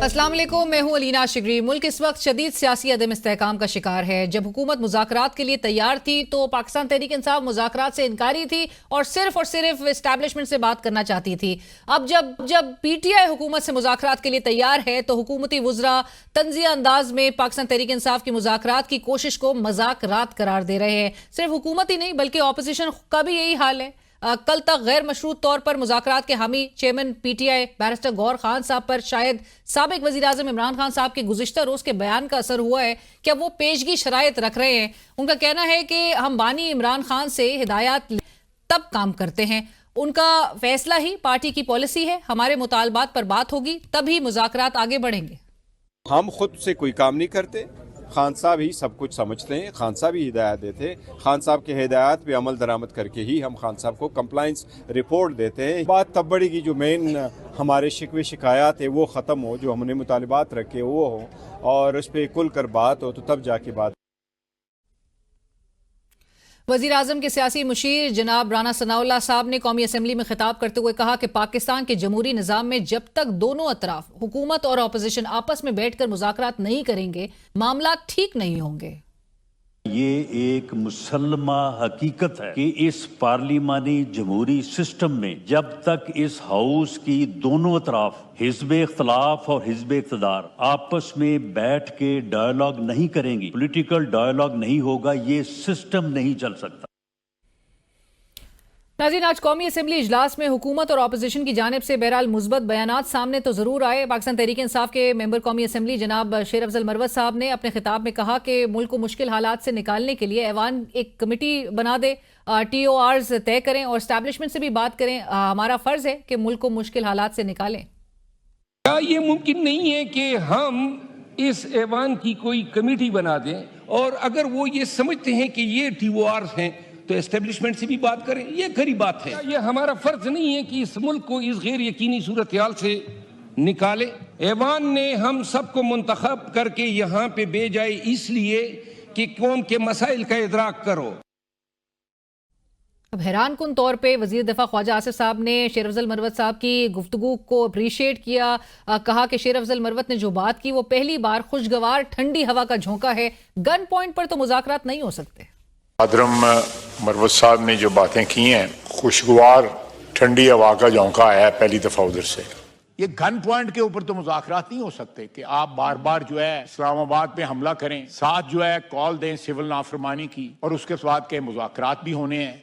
अस्सलाम वालेकुम, मैं हूं अलीना शिगरी। मुल्क इस वक्त शदीद सियासी अदम इस्तेहकाम का शिकार है। जब हुकूमत मुज़ाकरात के लिए तैयार थी तो पाकिस्तान तहरीक इंसाफ मुज़ाकरात से इनकारी थी और सिर्फ इस्टेब्लिशमेंट से बात करना चाहती थी। अब जब PTI हुकूमत से मुज़ाकरात के लिए तैयार है तो हुकूमती वुज़रा तंज़िया अंदाज में पाकिस्तान तहरीक इंसाफ की मुज़ाकरात की कोशिश को मज़ाकरात करार दे रहे हैं। सिर्फ हुकूमत ही नहीं बल्कि ऑपोजिशन का भी यही हाल है। कल तक गैर मशरूत तौर पर मुज़ाकरात के हामी chairman PTI barrister Gohar Khan साहब पर शायद साबिक वज़ीर आज़म इमरान खान साहब के गुज़िश्ता रोज़ के बयान का असर हुआ है। क्या वो पेशगी शराइत रख रहे हैं? उनका कहना है कि हम बानी इमरान खान से हिदायत तब काम करते हैं, उनका फैसला ही पार्टी की पॉलिसी है, हमारे मुतालबात पर बात होगी तभी मुज़ाकरात आगे बढ़ेंगे। हम खुद से कोई काम नहीं करते, खान साहब ही सब कुछ समझते हैं, खान साहब ही हिदायत देते हैं। खान साहब के हिदायत पे अमल दरामद करके ही हम खान साहब को कंप्लाइंस रिपोर्ट देते हैं। बात तब बढ़ेगी जो मेन हमारे शिकवे शिकायत है वो ख़त्म हो, जो हमने मुतालिबात रखे वो हो और उस पर खुल कर बात हो, तो तब जाके बात। वज़ीर आज़म के सियासी मुशीर जनाब राना सनाउल्लाह साहब ने कौमी असम्बली में खिताब करते हुए कहा कि पाकिस्तान के जमहूरी निज़ाम में जब तक दोनों अतराफ हुकूमत और अपोजिशन आपस में बैठकर मुज़ाकरात नहीं करेंगे मामला ठीक नहीं होंगे। ये एक मुसल्लमा हकीकत है कि इस पार्लिमानी जमहूरी सिस्टम में जब तक इस हाउस की दोनों अतराफ हिज़्ब इख्तिलाफ और हिज़्ब इक़्तिदार आपस में बैठ के डायलॉग नहीं करेंगी, पॉलिटिकल डायलॉग नहीं होगा, ये सिस्टम नहीं चल सकता। नाज़रीन, आज कौमी असम्बली इजलास में हुकूमत और अपोजिशन की जानिब से बहरहाल मुस्बत बयानात सामने तो ज़रूर आए। पाकिस्तान तहरीक इंसाफ के मेंबर कौमी असम्बली जनाब शेर अफजल मरवत साहब ने अपने खिताब में कहा कि मुल्क को मुश्किल हालात से निकालने के लिए ऐवान एक कमेटी बना दे, TORs तय करें और इस्टेब्लिशमेंट से भी बात करें। हमारा फ़र्ज़ है कि मुल्क को मुश्किल हालात से निकालें। क्या ये मुमकिन नहीं है कि हम इस ऐवान की कोई कमेटी बना दें और अगर वो ये समझते हैं कि ये TORs हैं तो एस्टेब्लिशमेंट से भी बात करें? ये खरी बात है। ये हमारा फर्ज नहीं है कि इस मुल्क को इस गैर यकीनी सूरत हाल से निकाले? ऐवान ने हम सबको मुंतखब करके यहाँ पे भेजा है इसलिए कि कौम के मसाइल का इदराक करो। अब हैरान कुन तौर पे वज़ीर दिफा ख्वाजा आसिफ साहब ने शेर अफजल मरवत साहब की गुफ्तगू को अप्रीशिएट किया। कहा कि शेर अफजल मरवत ने जो बात की वो पहली बार खुशगवार ठंडी हवा का झोंका है, गन पॉइंट पर तो मुज़ाकरात नहीं हो सकते। आदरम मरवत साहब ने जो बातें की हैं, खुशगवार ठंडी हवा का झोंका आया है पहली दफा उधर से। ये गन पॉइंट के ऊपर तो मुज़ाकरात नहीं हो सकते कि आप बार बार जो है इस्लामाबाद पे हमला करें, साथ जो है कॉल दें सिविल नाफरमानी की और उसके बाद के मुज़ाकरात भी होने हैं।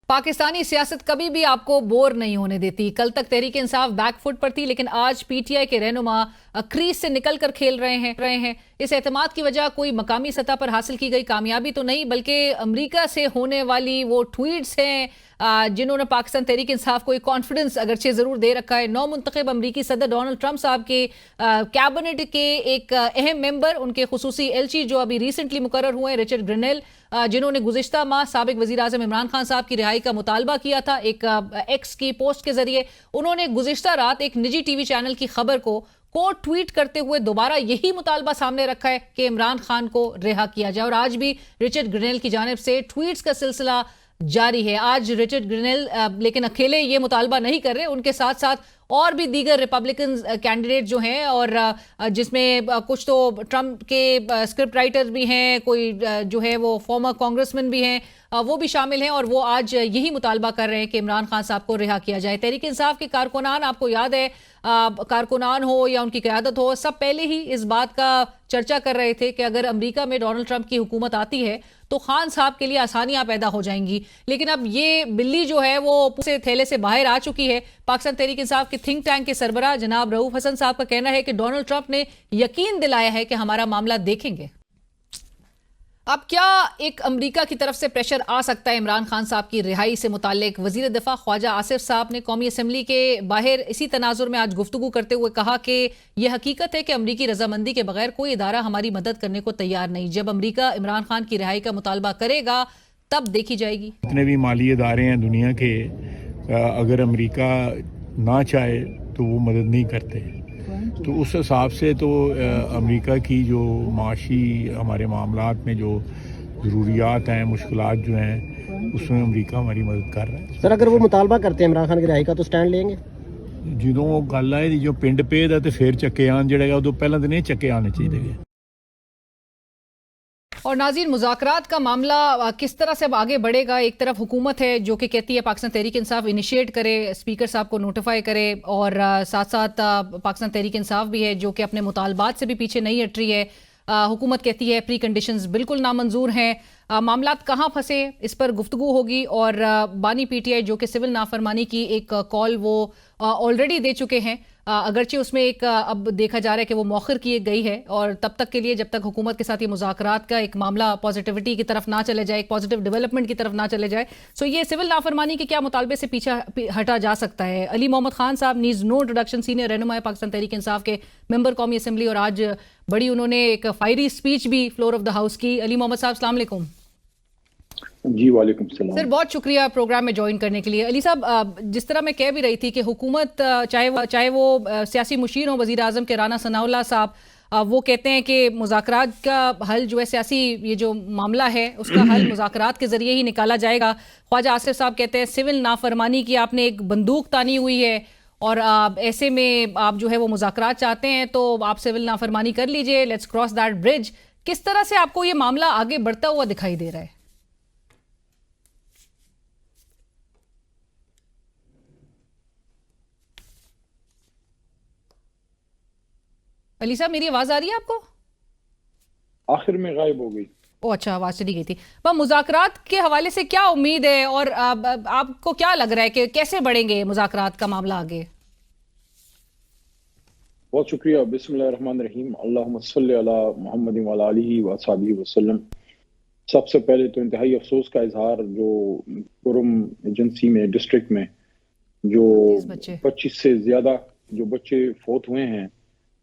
पाकिस्तानी सियासत कभी भी आपको बोर नहीं होने देती। कल तक तहरीक इंसाफ बैकफुट पर थी लेकिन आज PTI के रहनुमा क्रीज से निकल कर खेल रहे हैं। इस एतमाद की वजह कोई मकामी सतह पर हासिल की गई कामयाबी तो नहीं बल्कि अमेरिका से होने वाली वो ट्वीट्स हैं जिन्होंने पाकिस्तान तहरीक इंसाफ को एक कॉन्फिडेंस अगरचे ज़रूर दे रखा है। नौ मुंतखब अमरीकी सदर डोनाल्ड ट्रंप साहब के कैबिनेट के एक अहम मेंबर, उनके खुसूसी LC जो अभी रिसेंटली मुकर्रर हुए हैं, रिचर्ड ग्रिनेल, जिन्होंने गुज़िश्ता माह साबिक वज़ीर आज़म इमरान खान साहब की रिहाई का मुतालबा किया था एक X की पोस्ट के जरिए। उन्होंने गुज़िश्ता रात एक निजी TV चैनल की खबर को कोट ट्वीट करते हुए दोबारा यही मुतालबा सामने रखा है कि इमरान खान को रिहा किया जाए और आज भी रिचर्ड ग्रिनेल की जानिब से ट्वीट्स का सिलसिला जारी है। आज रिचर्ड ग्रिनेल लेकिन अकेले ये मुतालबा नहीं कर रहे, उनके साथ साथ और भी दीगर रिपब्लिकन कैंडिडेट जो हैं और जिसमें कुछ तो ट्रंप के स्क्रिप्ट राइटर भी हैं, कोई जो है वो फॉर्मर कांग्रेसमैन भी हैं, वो भी शामिल हैं और वो आज यही मुतालबा कर रहे हैं कि इमरान खान साहब को रिहा किया जाए। तहरीक इंसाफ के कारकुनान, आपको याद है कारकुनान हो या उनकी क़यादत हो, सब पहले ही इस बात का चर्चा कर रहे थे कि अगर अमेरिका में डोनाल्ड ट्रंप की हुकूमत आती है तो खान साहब के लिए आसानियां पैदा हो जाएंगी। लेकिन अब ये बिल्ली जो है वो पूरे थैले से बाहर आ चुकी है। पाकिस्तान तहरीक इंसाफ के थिंक टैंक के सरबराह जनाब रऊफ हसन साहब का कहना है कि डोनाल्ड ट्रंप ने यकीन दिलाया है कि हमारा मामला देखेंगे। अब क्या एक अमेरिका की तरफ से प्रेशर आ सकता है इमरान खान साहब की रिहाई से मुतालिक? वज़ीर दिफा ख्वाजा आसिफ साहब ने कौमी असम्बली के बाहर इसी तनाजुर में आज गुफ्तगू करते हुए कहा कि यह हकीकत है कि अमरीकी रजामंदी के बगैर कोई इदारा हमारी मदद करने को तैयार नहीं। जब अमरीका इमरान खान की रिहाई का मुतालबा करेगा तब देखी जाएगी। जितने भी माली इदारे हैं दुनिया के, अगर अमरीका ना चाहे तो वो मदद नहीं करते, तो उस हिसाब से तो अमेरिका की जो माशी हमारे मामलात में जो ज़रूरियात हैं, मुश्किलात जो हैं, उसमें अमेरिका हमारी मदद कर रहा है। सर, अगर वो मुतालबा करते हैं इमरान खान की रिहाई का तो स्टैंड लेंगे? ਜਦੋਂ ਉਹ ਗੱਲ ਆਏ ਦੀ ਜੋ ਪਿੰਡ ਪੇ ਦਾ ਤੇ ਫਿਰ ਚੱਕੇ ਆਣ ਜਿਹੜਾ ਹੈਗਾ ਉਦੋਂ ਪਹਿਲਾਂ ਤਾਂ ਨਹੀਂ ਚੱਕੇ ਆਣੇ ਚਾਹੀਦੇ ਗੇ। और नाज़रीन, मुज़ाकरात का मामला किस तरह से अब आगे बढ़ेगा? एक तरफ हुकूमत है जो कि कहती है पाकिस्तान तहरीक इंसाफ इनिशिएट करे, स्पीकर साहब को नोटिफाई करे, और साथ साथ पाकिस्तान तहरीक इंसाफ भी है जो कि अपने मुतालबात से भी पीछे नहीं हट रही है। हुकूमत कहती है प्री कंडीशंस बिल्कुल नामंजूर हैं। मामलात कहाँ फंसे, इस पर गुफ्तगू होगी। और बानी पीटीआई जो कि सिविल नाफरमानी की एक कॉल वो ऑलरेडी दे चुके हैं, अगरचे उसमें एक अब देखा जा रहा है कि वो मौखर की गई है, और तब तक के लिए जब तक हुकूमत के साथ ये मुज़ाकरात का एक मामला पॉजिटिविटी की तरफ ना चले जाए, एक पॉजिटिव डेवलपमेंट की तरफ ना चले जाए, सो ये सिविल नाफरमानी के क्या मुतालबे से पीछे हटा जा सकता है? अली मोहम्मद खान साहब, नीज नो इंट्रोडक्शन, सीनियर रहनुमा पाकिस्तान तहरीक इंसाफ के मेंबर कौमी असम्बली, और आज बड़ी उन्होंने एक फायरी स्पीच भी फ्लोर ऑफ द हाउस की। अली मोहम्मद साहब, अस्सलाम वालेकुम। जी वालेकुम सलाम सर, बहुत शुक्रिया प्रोग्राम में ज्वाइन करने के लिए। अली साहब, जिस तरह मैं कह भी रही थी कि हुकूमत चाहे वो सियासी मुशीर हो, वज़ीर आज़म के राना सनाउल्लाह साहब, वो कहते हैं कि मुज़ाकरात का हल जो है सियासी ये जो मामला है उसका हल मुज़ाकरात के ज़रिए ही निकाला जाएगा। ख्वाजा आसिफ साहब कहते हैं सिविल नाफरमानी की आपने एक बंदूक तानी हुई है, और ऐसे में आप जो है वो मुज़ाकरात चाहते हैं तो आप सिविल नाफरमानी कर लीजिए, लेट्स क्रॉस दैट ब्रिज। किस तरह से आपको ये मामला आगे बढ़ता हुआ दिखाई दे रहा है? अली साहब, मेरी आवाज आ रही है आपको? आखिर में गायब हो गई। ओ अच्छा, आवाज चली गई थी। पर मुज़ाकरात के हवाले से क्या उम्मीद है, और आपको क्या लग रहा है कि कैसे बढ़ेंगे मुज़ाकरात का मामला आगे? बहुत शुक्रिया। बिस्मिल्लाहिर्रहमानिर्रहीम, अल्लाहुम्मा सल्ली अला मुहम्मद व अला आलिहि व अस्हाबिहि वसल्लम। सबसे पहले तो इंतहाई अफसोस का इजहार जो कुरुम एजेंसी में डिस्ट्रिक्ट में जो 25 से ज्यादा जो बच्चे फोत हुए हैं,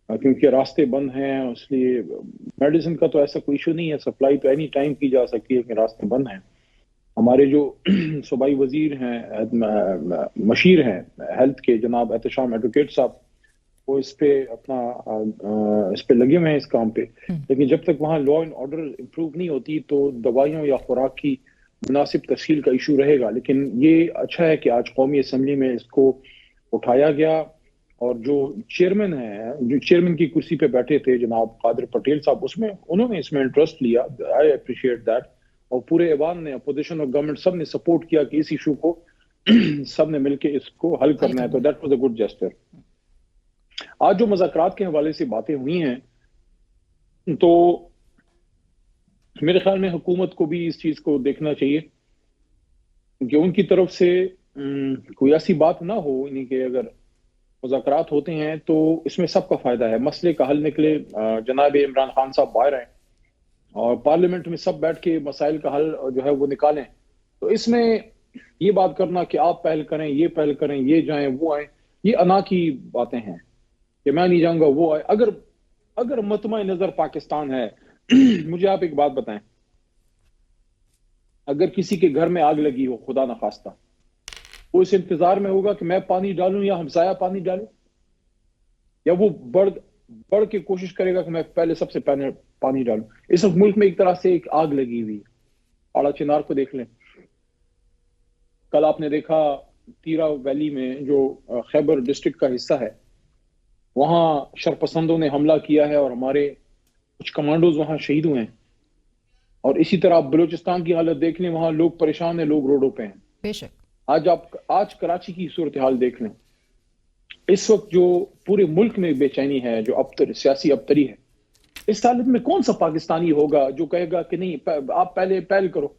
क्योंकि रास्ते बंद हैं, इसलिए मेडिसिन का तो ऐसा कोई इशू नहीं है, सप्लाई तो एनी टाइम की जा सकती है, कि रास्ते बंद हैं। हमारे जो सूबाई वजीर हैं, मशीर हैं हेल्थ के, जनाब एहतशाम एडवोकेट साहब, वो इस पे लगे हुए हैं इस काम पे। लेकिन जब तक वहाँ लॉ एंड ऑर्डर इम्प्रूव नहीं होती तो दवाइयों या खुराक की मुनासिब तफसील का इशू रहेगा। लेकिन ये अच्छा है कि आज कौमी असम्बली में इसको उठाया गया, और जो चेयरमैन है, जो चेयरमैन की कुर्सी पे बैठे थे जनाब कादिर पटेल साहब, उन्होंने इसमें इंटरेस्ट लिया। I appreciate that. और पूरे ऐवान ने, अपोजिशन और गवर्नमेंट, सब ने सपोर्ट किया कि इस इशू को सब ने मिलकर इसको हल करना है। तो that was a good gesture. आज जो मुज़ाकरात के हवाले से बातें हुई हैं, तो मेरे ख्याल में हुकूमत को भी इस चीज को देखना चाहिए कि उनकी तरफ से कोई ऐसी बात ना हो, यानी कि अगर मुज़ाकरात होते हैं तो इसमें सबका फायदा है। मसले का हल निकले, जनाब इमरान खान साहब बाहर आए और पार्लियामेंट में सब बैठ के मसाइल का हल जो है वो निकालें। तो इसमें ये बात करना कि आप पहल करें, ये पहल करें, ये जाएं, वो आए, ये अना की बातें हैं कि मैं नहीं जाऊंगा, वो आए। अगर मतमा नजर पाकिस्तान है मुझे आप एक बात बताएं, अगर किसी के घर में आग लगी हो, खुदा न खास्ता, वो इस इंतजार में होगा कि मैं पानी डालूं या हमसाया पानी डालूं, या वो बढ़ के कोशिश करेगा कि मैं पहले सबसे पहले पानी डालूं? इस मुल्क में एक तरह से एक आग लगी हुई है। आड़ा चिनार को देख लें। कल आपने देखा तीरा वैली में जो खैबर डिस्ट्रिक्ट का हिस्सा है, वहां शरपसंदों ने हमला किया है और हमारे कुछ कमांडोज वहां शहीद हुए हैं। और इसी तरह आप बलूचिस्तान की हालत देख लें, वहां लोग परेशान हैं, लोग रोडों पे हैं। बेशक आज कराची की सूरत हाल देख लें। इस वक्त जो पूरे मुल्क में बेचैनी है, जो सियासी अबतरी है, इस हालत में कौन सा पाकिस्तानी होगा जो कहेगा कि नहीं आप पहले पहल करो,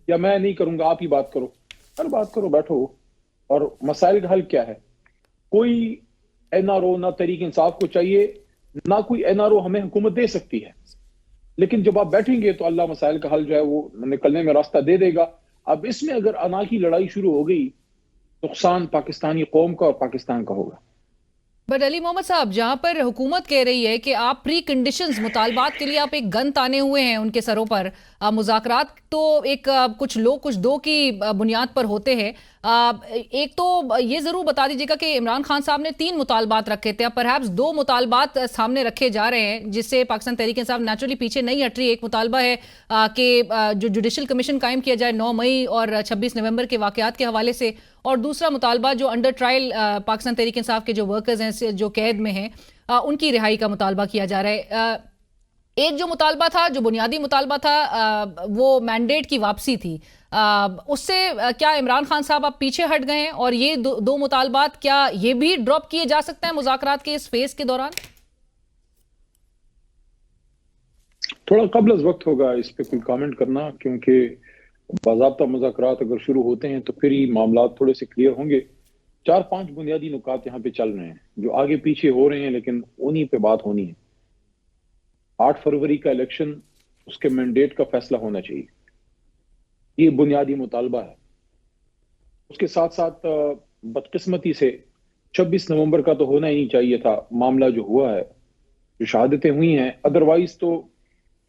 या मैं नहीं करूंगा, आप ही बात करो? हर बात करो, बैठो। और मसाइल का हल क्या है? कोई एनआरओ ना तहरीक इंसाफ को चाहिए, ना कोई एनआरओ हमें हुकूमत दे सकती है। लेकिन जब आप बैठेंगे तो अल्लाह मसाइल का हल जो है वो निकलने में रास्ता दे देगा। अब इसमें अगर अना की लड़ाई शुरू हो गई, नुकसान पाकिस्तानी कौम का और पाकिस्तान का होगा। बट अली मोहम्मद साहब, जहां पर हुकूमत कह रही है कि आप प्री कंडीशंस, मुतालबात के लिए आप एक गन ताने हुए हैं उनके सरों पर, मुज़ाकरात तो एक कुछ लोग कुछ दो की बुनियाद पर होते हैं। एक तो ये ज़रूर बता दीजिएगा कि इमरान खान साहब ने 3 मुतालबात रखे थे, अब परहैप्स 2 मुतालबात सामने रखे जा रहे हैं, जिससे पाकिस्तान तहरीक इंसाफ नेचुरली पीछे नहीं हट रही। एक मुतालबा है कि जो जुडिशल कमीशन कायम किया जाए 9 मई और 26 नवंबर के वाक़यात के हवाले से, اور دوسرا مطالبہ جو انڈر ٹرائل پاکستان تحریک انصاف کے جو ورکرز ہیں جو قید میں ہیں ان کی رہائی کا مطالبہ کیا جا رہا ہے. ایک جو مطالبہ تھا، جو بنیادی مطالبہ تھا، وہ مینڈیٹ کی واپسی تھی. اس سے کیا عمران خان صاحب آپ پیچھے ہٹ گئے ہیں، اور یہ دو مطالبات کیا یہ بھی ڈراپ کیے جا سکتے ہیں مذاکرات کے اس فیز کے دوران؟ تھوڑا قبل از وقت ہوگا اس پہ کوئی کامنٹ کرنا، کیونکہ باضابطہ مذاکرات اگر شروع ہوتے ہیں تو پھر ہی معاملات تھوڑے سے کلیئر ہوں گے. 4-5 بنیادی نکات یہاں پہ چل رہے ہیں جو آگے پیچھے ہو رہے ہیں، لیکن انہی پہ بات ہونی ہے. 8 فروری کا الیکشن، اس کے مینڈیٹ کا فیصلہ ہونا چاہیے، یہ بنیادی مطالبہ ہے. اس کے ساتھ ساتھ بدقسمتی سے 26 نومبر کا تو ہونا ہی نہیں چاہیے تھا. معاملہ جو ہوا ہے، جو شہادتیں ہوئی ہیں، ادروائز تو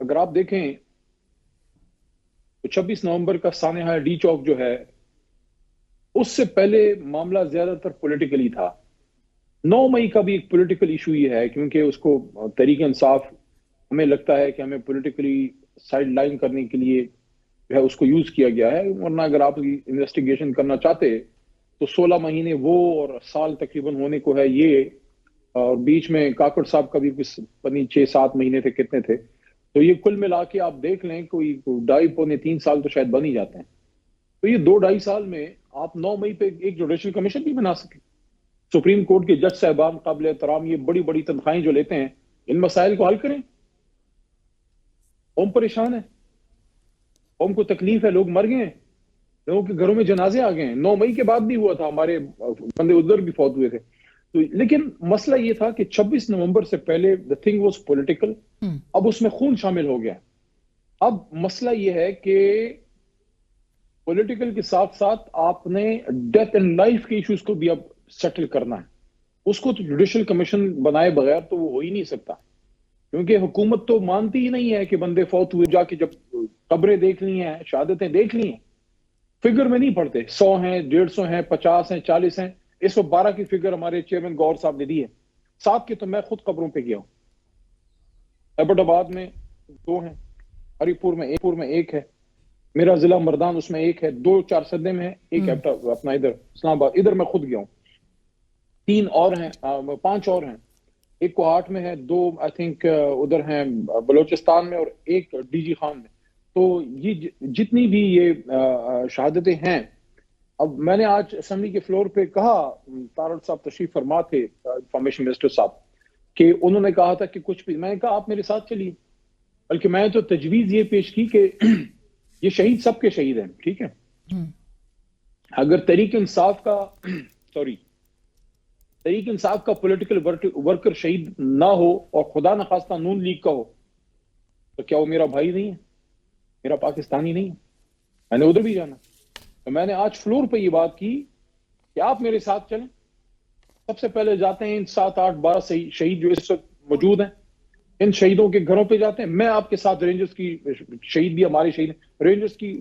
اگر آپ دیکھیں تو 26 نومبر کا سانحہ ڈی چوک جو ہے، اس سے پہلے معاملہ زیادہ تر پولیٹیکلی تھا. 9 مئی کا بھی ایک پولیٹیکل ایشو یہ ہے، کیونکہ اس کو تحریک انصاف ہمیں لگتا ہے کہ ہمیں پولیٹیکلی سائیڈ لائن کرنے کے لیے جو ہے اس کو یوز کیا گیا ہے. ورنہ اگر آپ انویسٹیگیشن کرنا چاہتے تو 16 مہینے وہ اور سال تقریباً ہونے کو ہے یہ، اور بیچ میں کاکڑ صاحب کا بھی کچھ 6-7 مہینے تھے، کتنے تھے. تو یہ کل ملا کے آپ دیکھ لیں کوئی 2.5-3 سال تو شاید بن ہی جاتے ہیں. تو یہ 2-2.5 سال میں آپ 9 مئی پہ ایک جوڈیشل کمیشن بھی بنا سکیں. سپریم کورٹ کے جج صاحبان قابل احترام، یہ بڑی بڑی تنخواہیں جو لیتے ہیں، ان مسائل کو حل کریں. قوم پریشان ہے، قوم کو تکلیف ہے، لوگ مر گئے ہیں، لوگوں کے گھروں میں جنازے آ گئے ہیں. 9 مئی کے بعد بھی ہوا تھا، ہمارے بندے ادھر بھی فوت ہوئے تھے. تو لیکن مسئلہ یہ تھا کہ 26 نومبر سے پہلے the thing was political. اب اس میں خون شامل ہو گیا. اب مسئلہ یہ ہے کہ پولیٹیکل کے ساتھ ساتھ آپ نے ڈیتھ اینڈ لائف کے ایشوز کو بھی اب سیٹل کرنا ہے. اس کو تو جوڈیشل کمیشن بنائے بغیر تو وہ ہو ہی نہیں سکتا، کیونکہ حکومت تو مانتی ہی نہیں ہے کہ بندے فوت ہوئے. جا کے جب قبریں دیکھ لی ہیں، شہادتیں دیکھ لی ہیں، فگر میں نہیں پڑتے. 100 ہیں، 150 ہیں، 50 ہیں، 40 ہیں. اس وقت 12 کی فگر ہمارے چیئرمین گور صاحب نے دی ہے. 7 کی تو میں خود قبروں پہ گیا ہوں. ایبٹ آباد میں 2 ہیں، ہری پور میں 1 ہے، میرا ضلع مردان اس میں 1 ہے، 2 چارسدے میں ہے، 1 اپنا ادھر اسلام آباد، ادھر میں خود گیا ہوں. 3 اور ہیں، 5 اور ہیں. 1 کوہاٹ میں ہے، 2 آئی تھنک ادھر ہیں بلوچستان میں، اور 1 ڈی جی خان میں. تو یہ جتنی بھی یہ شہادتیں ہیں، اب میں نے آج اسمبلی کے فلور پہ کہا، تارڑ صاحب تشریف فرما تھے، انفارمیشن منسٹر صاحب، کہ انہوں نے کہا تھا کہ کچھ بھی، میں نے کہا آپ میرے ساتھ چلیے. بلکہ میں نے تو تجویز یہ پیش کی کہ یہ شہید سب کے شہید ہیں، ٹھیک ہے. اگر تحریک انصاف کا پولیٹیکل ورکر شہید نہ ہو، اور خدا نخواستہ نون لیگ کا ہو، تو کیا وہ میرا بھائی نہیں ہے، میرا پاکستانی نہیں ہے؟ میں نے ادھر بھی جانا. تو میں نے آج فلور پہ یہ بات کی کہ آپ میرے ساتھ چلیں. سب سے پہلے جاتے ہیں ان 7-8-12 شہید جو اس وقت موجود ہیں، ان شہیدوں کے گھروں پہ جاتے ہیں. میں آپ کے ساتھ رینجرز کی شہید بھی ہمارے شہید ہیں، رینجرز کی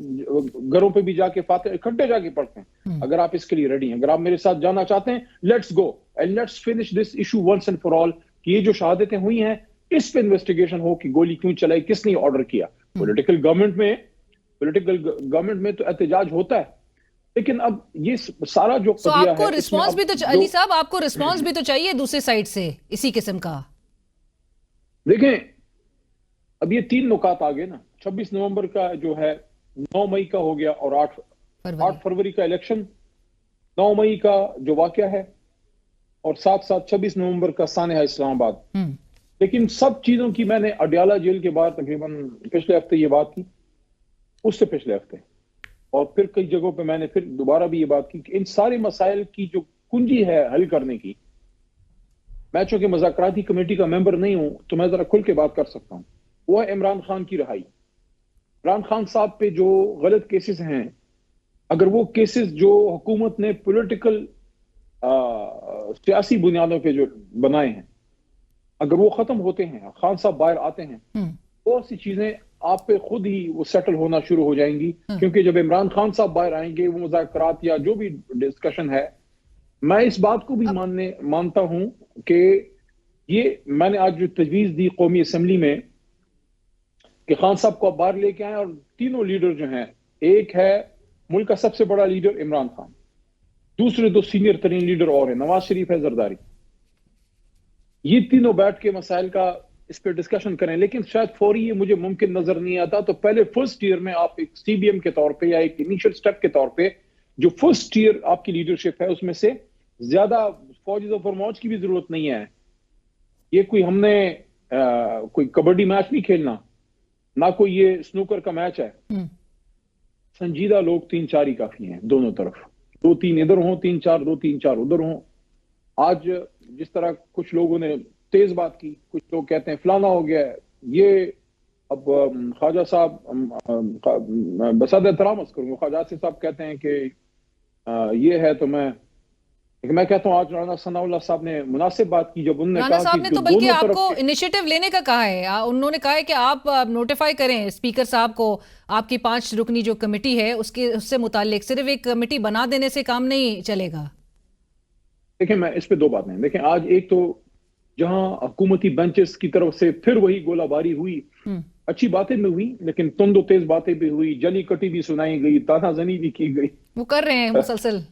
گھروں پہ بھی جا کے فاتح اکٹھے جا کے پڑھتے ہیں. اگر آپ اس کے لیے ریڈی ہیں، اگر آپ میرے ساتھ جانا چاہتے ہیں، let's go and let's finish this issue once and for all. کہ یہ جو شہادتیں ہوئی ہیں اس پہ انویسٹیگیشن ہو کہ گولی کیوں چلائی، کس نے آرڈر کیا. پولیٹیکل گورنمنٹ میں تو احتجاج ہوتا ہے، لیکن اب یہ سارا جو قضیہ ہے، آپ کو رسپانس بھی تو علی صاحب، آپ کو رسپانس بھی تو چاہیے دوسرے سائڈ سے اسی قسم کا. دیکھیں اب یہ 3 نکات آگے نا. 26 نومبر کا جو ہے 9 مئی کا ہو گیا، اور 8 فروری کا الیکشن، 9 مئی کا جو واقعہ ہے، اور ساتھ 26 نومبر کا سانحہ اسلام آباد. لیکن سب چیزوں کی میں نے اڈیالہ جیل کے بعد تقریباً پچھلے ہفتے یہ بات کی، اس سے پچھلے ہفتے، اور پھر کئی جگہوں پہ میں نے پھر دوبارہ بھی یہ بات کی کہ ان سارے مسائل کی جو کنجی ہے حل کرنے کی، میں چونکہ مذاکراتی کمیٹی کا ممبر نہیں ہوں تو میں ذرا کھل کے بات کر سکتا ہوں، وہ ہے عمران خان کی رہائی. عمران خان صاحب پہ جو غلط کیسز ہیں، اگر وہ کیسز جو حکومت نے پولیٹیکل سیاسی بنیادوں پہ جو بنائے ہیں، اگر وہ ختم ہوتے ہیں، خان صاحب باہر آتے ہیں، بہت سی چیزیں آپ پہ خود ہی وہ سیٹل ہونا شروع ہو جائیں گی. کیونکہ جب عمران خان صاحب باہر آئیں گے، وہ مذاکرات یا جو بھی ڈسکشن ہے، میں اس بات کو بھی مانتا ہوں کہ یہ میں نے آج جو تجویز دی قومی اسمبلی میں کہ خان صاحب کو آپ باہر لے کے آئیں، اور تینوں لیڈر جو ہیں، ایک ہے ملک کا سب سے بڑا لیڈر عمران خان، दूसरे दो सीनियर तरीन लीडर और हैं, नवाज शरीफ है, जरदारी। ये तीनों बैठ के मसाइल का इस पे डिस्कशन करें, लेकिन शायद फौरी ये मुझे मुमकिन नजर नहीं आता। तो पहले फर्स्ट ईयर में आप एक CBM के तौर पे या एक इनिशियल स्टेप के तौर पे जो फर्स्ट ईयर आपकी लीडरशिप है उसमें से ज्यादा फौज और फरमौज की भी जरूरत नहीं है। ये कोई हमने कोई कबड्डी मैच नहीं खेलना, ना कोई ये स्नूकर का मैच है। संजीदा लोग 3-4 ही काफी हैं दोनों तरफ, 2-3 इधर हों, 3-4 2-3-4 उधर हों। आज जिस तरह कुछ लोगों ने तेज बात की, कुछ लोग कहते हैं फलाना हो गया है, ये अब ख्वाजा साहब बसाद एहतराम करूंगा, ख्वाजा साहब कहते हैं कि ये है, तो मैं कहता हूँ आज राना सनाउल्लाह साहब ने मुनासिब बात की जब उन्होंने राना कहा साहब कि ने तो जो बल्कि दोनों आपको तरफ इनिशिएटिव लेने का कहा है। उन्होंने कहा है कि आप नोटिफाई करें स्पीकर साहब को, आपकी 5 रुकनी जो कमेटी है उससे मुतालिक सिर्फ एक कमेटी बना देने से काम नहीं चलेगा। देखिए, मैं इस पे 2 बातें हैं। देखिए, आज एक तो जहां हुकूमती बेंचेस की तरफ से फिर वही गोलाबारी हुई, अच्छी बातें भी हुई लेकिन तुंदो तेज बातें भी हुई, जली कटी भी सुनाई गई, तानाजनी भी की गई, वो कर रहे हैं मुसलसल।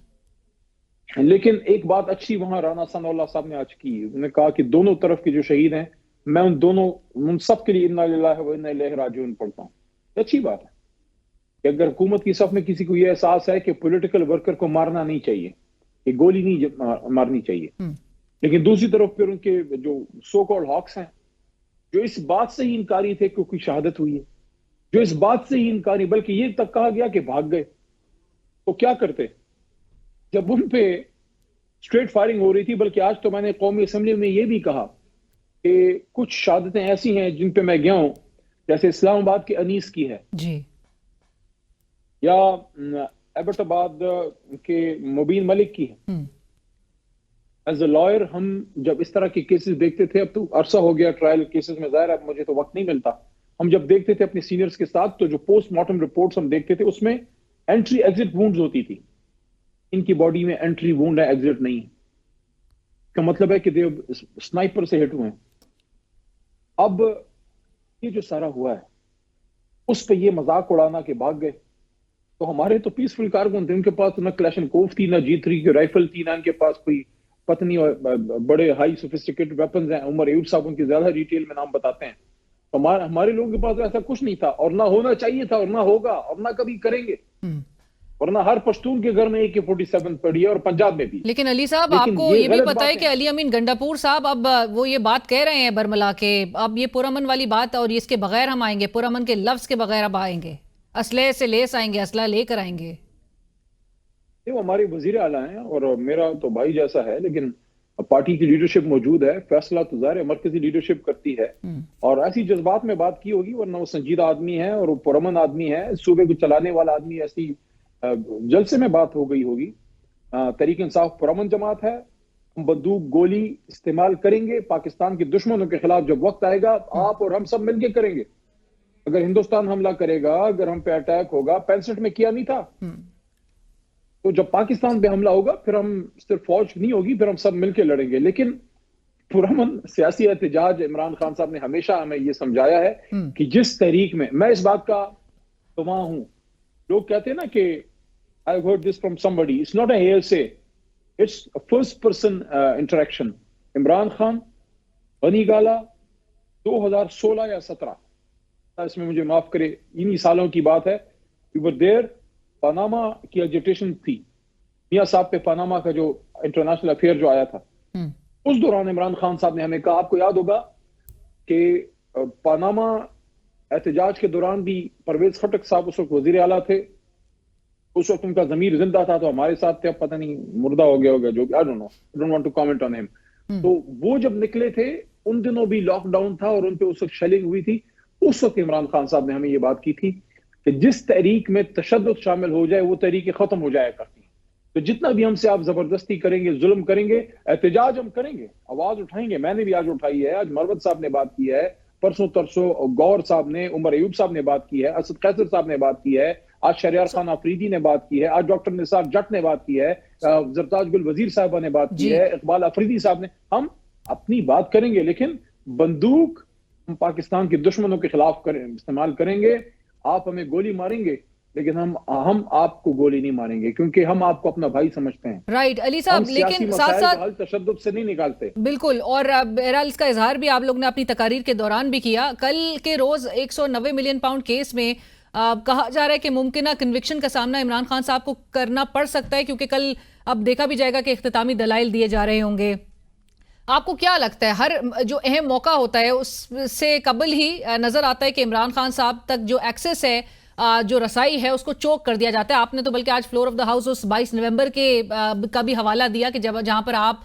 लेकिन एक बात अच्छी वहां राना सनाउल्लाह साहब ने आज की, उन्होंने कहा कि दोनों तरफ के जो शहीद हैं, मैं उन सब के लिए इन्ना लिल्लाहि व इन्ना इलैहि राजिऊन पढ़ता हूँ। अच्छी बात है कि अगर हुकूमत की सफ में किसी को यह एहसास है कि पॉलिटिकल वर्कर को मारना नहीं चाहिए, कि गोली नहीं मारनी चाहिए, लेकिन दूसरी तरफ फिर उनके जो सो कॉल्ड हॉक्स हैं, जो इस बात से ही इनकारी थे कि कोई शहादत हुई है, जो इस बात से ही इनकारी, बल्कि ये तक कहा गया कि भाग गए, तो क्या करते जब उन पे स्ट्रेट फायरिंग हो रही थी। बल्कि आज तो मैंने कौमी असेंबली में ये भी कहा कि कुछ शहादतें ऐसी हैं जिन पे मैं गया हूं, जैसे इस्लामाबाद के अनीस की है जी, या एबटाबाद के मुबीन मलिक की है। एज अ लॉयर हम जब इस तरह के केसेस देखते थे, अब तो अरसा हो गया ट्रायल केसेस में, जाहिर है मुझे तो वक्त नहीं मिलता, हम जब देखते थे अपने सीनियर्स के साथ, तो जो पोस्टमार्टम रिपोर्ट्स हम देखते थे उसमें एंट्री एग्जिट वुंड्स होती थी। इनकी बॉडी में एंट्री वुंड है, एग्जिट नहीं है, का मतलब है कि देव स्नाइपर से हिट हुए हैं। अब ये जो सारा हुआ है उस पे ये मजाक उड़ाना के भाग गए, तो हमारे तो पीसफुल कारकुन थे, उनके पास ना क्लैशनकोव थी, ना G3 की राइफल थी, ना इनके पास कोई पत्नी और बड़े हाई सोफिस्टिकेटेड वेपन्स हैं। उमर अयूब साहब उनकी ज्यादा डिटेल में नाम बताते हैं। तो हमारे लोगों के पास ऐसा कुछ नहीं था, और ना होना चाहिए था, और ना होगा, और ना कभी करेंगे, वरना हर पश्तून के घर में AK-47 पड़ी है, और पंजाब में भी। लेकिन अली साहब आपको ये भी पता है कि अली अमीन गंडापुर साहब अब वो ये बात कह रहे हैं बरमला के, अब ये पुरअमन वाली बात, और इसके बगैर हम आएंगे, पुरअमन के लफ्ज के बगैर अब आएंगे, असलहे से लेस आएंगे, असला लेकर आएंगे। वो हमारे वजीर आला हैं और मेरा तो भाई जैसा है, लेकिन पार्टी की लीडरशिप मौजूद है, फैसला तो ज़ाहिर है मरकजी लीडरशिप करती है, और ऐसी जज्बात में बात की होगी, वरना वो संजीदा आदमी है और वो पुरअमन आदमी है, सूबे को चलाने वाला आदमी, ऐसी जलसे में बात हो गई होगी। तहरीक इंसाफ पुरअमन जमात है, हम बंदूक गोली इस्तेमाल करेंगे पाकिस्तान के दुश्मनों के खिलाफ, जब वक्त आएगा आप और हम सब मिलकर करेंगे। अगर हिंदुस्तान हमला करेगा, अगर हम पे अटैक होगा, 65 में किया नहीं था, तो जब पाकिस्तान पे हमला होगा फिर हम सिर्फ फौज नहीं होगी, फिर हम सब मिलकर लड़ेंगे। लेकिन पुरअमन सियासी एहतजाज, इमरान खान साहब ने हमेशा हमें ये समझाया है कि जिस तरीक में, मैं इस बात का गवाह हूं, लोग कहते हैं ना कि I heard this from somebody, it's not a hearsay, it's a first person interaction. Imran Khan, Bani Gala 2016 या 17, इसमें मुझे माफ करे, इन्हीं सालों की बात है, वी वर देयर, पनामा की एजिटेशन थी, मियां साहब पे पनामा का जो इंटरनेशनल अफेयर जो आया था, उस दौरान इमरान खान साहब ने हमें कहा, आपको याद होगा कि पनामा एहतजाज के दौरान भी परवेज खटक साहब उस वक्त वजीर आला थे, उस वक्त उनका जमीर जिंदा था, तो हमारे साथ थे, अब पता नहीं मुर्दा हो गया होगा, जो I don't know, I don't want to comment on him. तो वो जब निकले थे उन दिनों भी लॉकडाउन था और उन पे उस वक्त शेलिंग हुई थी। उस वक्त इमरान खान साहब ने हमें ये बात की थी कि जिस तहरीक में तशद्दुद शामिल हो जाए वो तहरीकें खत्म हो जाया करती हैं। तो जितना भी हमसे आप जबरदस्ती करेंगे, जुल्म करेंगे, एहतजाज हम करेंगे, आवाज उठाएंगे। मैंने भी आज उठाई है, आज मरवत साहब ने बात की है, परसों तरसों गौर साहब ने, उमर अयूब साहब ने बात की है, असद कैसर साहब ने बात की है, आज शरियार खान आफरीदी ने बात की है, आज डॉक्टर निसार जट ने बात की है, जरताज गुल वजीर साहबा ने बात की है, इकबाल अफरीदी साहब ने। हम अपनी बात करेंगे, लेकिन बंदूक हम पाकिस्तान के दुश्मनों के खिलाफ इस्तेमाल करेंगे। आप हमें गोली मारेंगे, لیکن ہم آپ کو گولی نہیں ماریں گے کیونکہ ہم آپ کو اپنا بھائی سمجھتے ہیں. رائٹ علی صاحب، لیکن ساتھ ساتھ تشدد سے نہیں نکالتے. بالکل، اور بہرحال اس کا اظہار بھی آپ لوگ نے اپنی تقاریر کے دوران بھی کیا. کل کے روز 190 ملین پاؤنڈ کیس میں کہا جا رہا ہے کہ ممکنہ کنوکشن کا سامنا عمران خان صاحب کو کرنا پڑ سکتا ہے، کیونکہ کل اب دیکھا بھی جائے گا کہ اختتامی دلائل دیے جا رہے ہوں گے. آپ کو کیا لگتا ہے، ہر جو اہم موقع ہوتا ہے اس سے قبل ہی نظر آتا ہے کہ عمران خان صاحب تک جو ایکسس ہے، جو رسائی ہے، اس کو چوک کر دیا جاتا ہے؟ آپ نے تو بلکہ آج فلور آف دا ہاؤس اس 22 نومبر کا بھی حوالہ دیا کہ جہاں پر آپ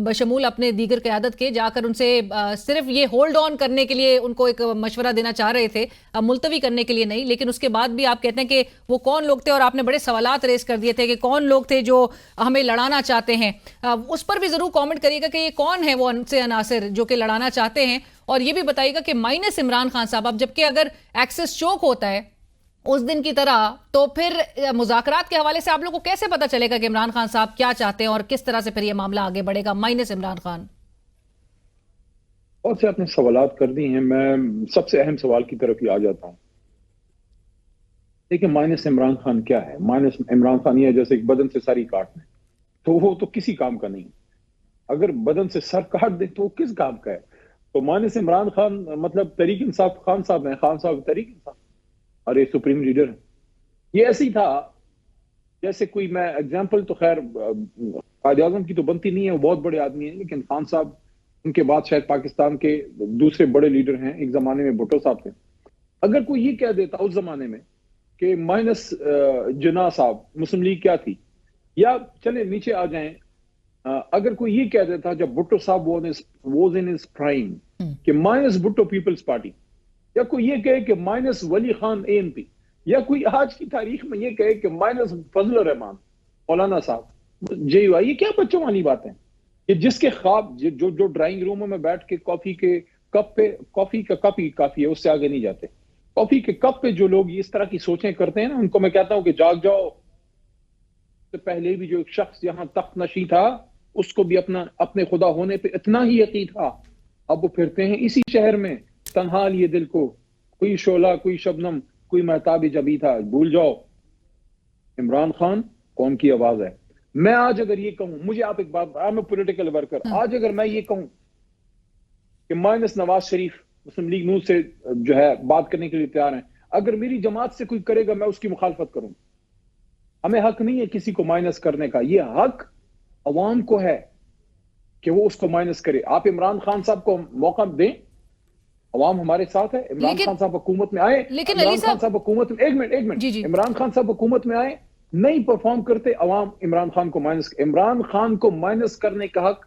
بشمول اپنے دیگر قیادت کے جا کر ان سے صرف یہ ہولڈ آن کرنے کے لیے ان کو ایک مشورہ دینا چاہ رہے تھے، ملتوی کرنے کے لیے نہیں. لیکن اس کے بعد بھی آپ کہتے ہیں کہ وہ کون لوگ تھے، اور آپ نے بڑے سوالات ریز کر دیے تھے کہ کون لوگ تھے جو ہمیں لڑانا چاہتے ہیں. اس پر بھی ضرور کامنٹ کریے گا کہ یہ کون ہے وہ سے عناصر جو کہ لڑانا چاہتے ہیں، اور یہ بھی بتائیے گا کہ مائنس عمران خان صاحب، اب جبکہ اگر ایکسس چوک ہوتا ہے اس دن کی طرح، تو پھر مذاکرات کے حوالے سے آپ لوگوں کو کیسے پتا چلے گا کہ عمران خان صاحب کیا چاہتے ہیں اور کس طرح سے پھر یہ معاملہ آگے بڑھے گا مائنس عمران خان؟ بہت سے آپ نے سوالات کر دی ہیں، میں سب سے اہم سوال کی طرف ہی آ جاتا ہوں. دیکھیں، مائنس عمران خان کیا ہے؟ مائنس عمران خان یہ ہے جیسے ایک بدن سے سر ہی کاٹ دیں، تو وہ تو کسی کام کا نہیں. اگر بدن سے سر کاٹ دیں تو وہ کس کام کا ہے؟ تو مائنس عمران خان مطلب تحریک انصاف خان صاحب ہیں، خان صاحب تحریک انصاف اور یہ سپریم لیڈر ہے. یہ ایسے ہی تھا جیسے کوئی، میں اگزامپل تو خیر قائد اعظم کی تو بنتی نہیں ہے، وہ بہت بڑے آدمی ہیں، لیکن خان صاحب ان کے بعد شاید پاکستان کے دوسرے بڑے لیڈر ہیں. ایک زمانے میں بھٹو صاحب تھے. اگر کوئی یہ کہہ دیتا اس زمانے میں کہ مائنس جناح صاحب مسلم لیگ کیا تھی، یا چلے نیچے آ جائیں، اگر کوئی یہ کہہ دیتا جب بھٹو صاحب واز ان ہز پرائم کہ مائنس بھٹو پیپلز پارٹی، یا کوئی یہ کہے کہ مائنس ولی خان ANP، یا کوئی آج کی تاریخ میں یہ کہے کہ مائنس فضل الرحمان مولانا صاحب JUI، یہ کیا بچوں والی بات ہے؟ کہ جس کے خواب جو ڈرائنگ روموں میں بیٹھ کے کافی کے کپ پہ، کافی کا کپ ہی کافی ہے، اس سے آگے نہیں جاتے. کافی کے کپ پہ جو لوگ اس طرح کی سوچیں کرتے ہیں نا، ان کو میں کہتا ہوں کہ جاگ جاؤ. تو پہلے بھی جو ایک شخص یہاں تخت نشین تھا، اس کو بھی اپنے خدا ہونے پہ اتنا ہی یقین تھا. اب وہ پھرتے ہیں اسی شہر میں، تنہا لیے دل کو، کوئی شعلہ کوئی شبنم کوئی مہتاب جبی تھا. بھول جاؤ عمران خان قوم کی آواز ہے. میں آج اگر یہ کہوں، مجھے آپ ایک بات، I am a political worker, آج اگر میں یہ کہوں کہ مائنس نواز شریف مسلم لیگ نون سے جو ہے بات کرنے کے لیے تیار ہیں، اگر میری جماعت سے کوئی کرے گا میں اس کی مخالفت کروں. ہمیں حق نہیں ہے کسی کو مائنس کرنے کا، یہ حق عوام کو ہے کہ وہ اس کو مائنس کرے. آپ عمران خان صاحب کو موقع دیں، عوام ہمارے ساتھ ہے. عمران خان صاحب حکومت میں آئے، عمران خان صاحب حکومت میں، ایک منٹ، عمران خان صاحب حکومت میں آئے، نہیں پرفارم کرتے، عوام عمران خان کو عمران خان کو مائنس کرنے کا حق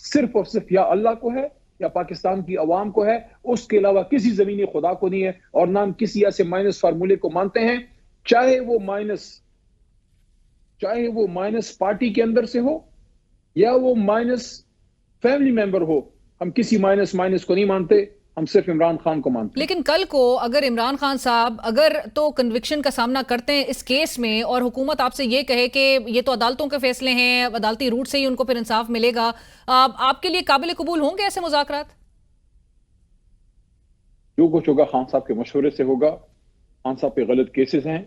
صرف اور صرف یا اللہ کو ہے یا پاکستان کی عوام کو ہے. اس کے علاوہ کسی زمینی خدا کو نہیں ہے، اور نہ ہم کسی ایسے مائنس فارمولے کو مانتے ہیں، چاہے وہ مائنس پارٹی کے اندر سے ہو یا وہ مائنس فیملی ممبر ہو. ہم کسی مائنس کو نہیں مانتے، ہم صرف عمران خان کو مانتے ہیں. لیکن کل کو اگر عمران خان صاحب اگر تو کنوکشن کا سامنا کرتے ہیں اس کیس میں، اور حکومت آپ سے یہ کہے کہ یہ تو عدالتوں کے فیصلے ہیں، عدالتی روٹ سے ہی ان کو پھر انصاف ملے گا، آپ کے لیے قابل قبول ہوں گے ایسے مذاکرات؟ جو کچھ ہوگا خان صاحب کے مشورے سے ہوگا. خان صاحب پہ غلط کیسز ہیں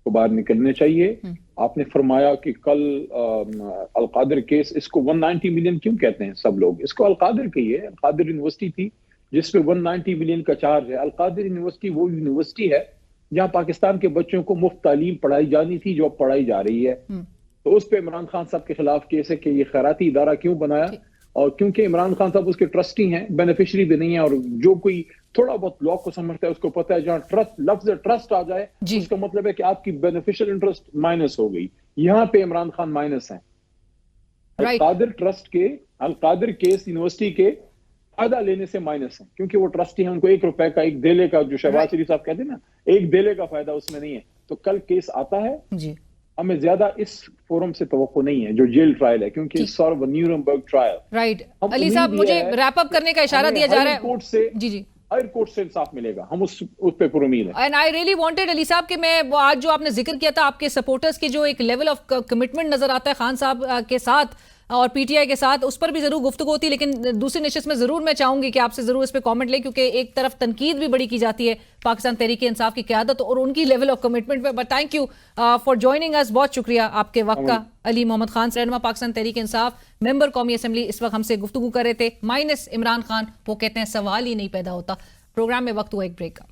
کو باہر نکلنے چاہیے. آپ نے فرمایا کہ کل القادر کیس، اس کو 190 ملین کیوں کہتے ہیں سب لوگ؟ اس کو القادر کی ہے. القادر یونیورسٹی تھی جس پہ 190 ملین کا چارج ہے. القادر یونیورسٹی وہ یونیورسٹی ہے جہاں پاکستان کے بچوں کو مفت تعلیم پڑھائی جانی تھی، جو اب پڑھائی جا رہی ہے. تو اس پہ عمران خان صاحب کے خلاف کیس ہے کہ یہ خیراتی ادارہ کیوں بنایا، اور کیونکہ عمران خان صاحب اس کے ٹرسٹی ہیں، بینیفیشری بھی نہیں ہے. اور جو کوئی تھوڑا بہت لا کو سمجھتا ہے اس کو پتہ ہے جہاں ٹرسٹ، لفظ ٹرسٹ آ جائے اس کا مطلب ہے کہ آپ کی بینیفیشل انٹرسٹ مائنس ہو گئی. یہاں پہ عمران خان مائنس ہیں. القادر ٹرسٹ کے، القادر کیس یونیورسٹی کے فائدہ لینے سے مائنس ہیں، کیونکہ وہ ٹرسٹی ہیں، ان کو 1 روپے کا، 1 دہلے کا، جو شہباز شریف صاحب کہتے ہیں نا 1 دہلے کا فائدہ اس میں نہیں ہے. تو کل کیس آتا ہے، ہمیں زیادہ اس فورم سے توقع نہیں ہے جو جیل ٹرائل ہے، کیونکہ اس سارٹ آف نیورنبرگ ٹرائل. رائٹ علی صاحب، مجھے ریپ اپ کرنے کا اشارہ دیا جا رہا ہے. کورٹ سے ہائر کورٹ سے انصاف ملے گا، ہم اس پہ پر امید ہیں. اینڈ آئی ریئلی وانٹڈ علی صاحب کہ میں آج جو آپ نے ذکر کیا تھا آپ کے سپورٹرز کی جو ایک لیول آف کمٹمنٹ نظر آتا ہے خان صاحب کے ساتھ، اور پی ٹی آئی کے ساتھ اس پر بھی ضرور گفتگو ہوتی ہے، لیکن دوسری نشست میں ضرور میں چاہوں گی کہ آپ سے ضرور اس پہ کامنٹ لیں، کیونکہ ایک طرف تنقید بھی بڑی کی جاتی ہے پاکستان تحریک انصاف کی قیادت اور ان کی لیول آف کمٹمنٹ پہ. But thank you for joining اس، بہت شکریہ آپ کے وقت کا. علی محمد خان رہنما پاکستان تحریک انصاف، ممبر قومی اسمبلی، اس وقت ہم سے گفتگو کر رہے تھے. مائنس عمران خان، وہ کہتے ہیں سوال ہی نہیں پیدا ہوتا. پروگرام میں وقت ہوا ایک بریک کا.